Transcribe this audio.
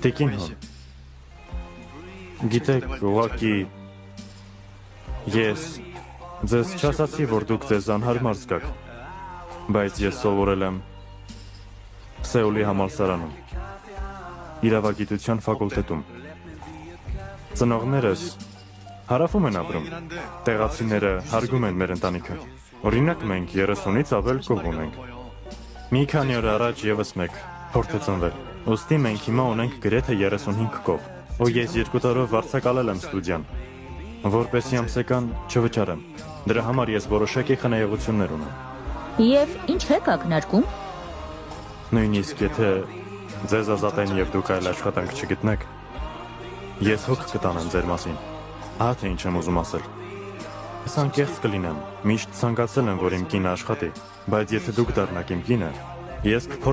Տիկին հոն, գիտեք, ուղղակի ես ձեզ չասացի, որ դուք ձեզ անհարմար զգաք, բայց ես սովորել եմ Սեուլի համալսարանում, իրավագիտության ֆակուլտետում։ Ծնողներս հարավում են ապրում, տեղացիները հարգում են մեր ընտանիքը։ Օրինակ մենք 30-ից ավել կով ունենք։ Մի քանի օր առաջ եւս մեկ փորձ է ծնվել։ Ոստի մենք հիմա ունենք գրեթե 35 կով, ու ես 2 տարով վարձակալել եմ ստուդիան, որպեսզի ամսական չվճարեմ։ Դրա համար ես որոշակի խնայողություններ ունեմ։ Եվ ինչ եք ակնարկում։ Նույնիսկ եթե ձեզ ազատեն եւ դուք այլ աշխատանք չգտնեք, ես հոգ կտանեմ ձեր մասին։ Ահա թե ինչ եմ ուզում ասել։ Ես անկեղծ կլինեմ, միշտ ցանկացել եմ, որ իմ կինը աշխատի, բայց եթե դուք դառնաք իմ կինը, ես